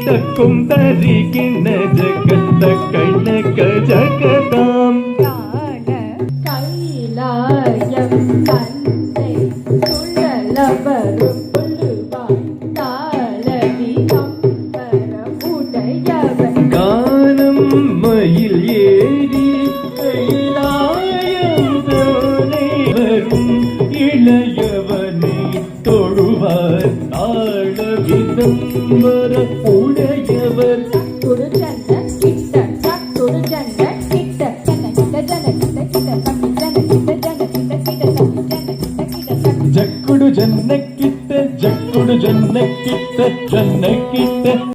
தக்கும் தரிக்கின ஜகத்த கண்ணக ஜகதாம் கைலாயம் தந்தை சுழலவரும் புல்லுவாய் தாளவி அம்பரம் உடையவன் காலம் மயில் ஏறி கைலாயம் தானே வரும் இளையவனை தொழுவார் தாழ விதம்பர உடையவர் ஜக்குடு ஜன்னக்கிட்ட ஜக்குடு ஜன்னக்கிட்ட ஜன்னக்கிட்ட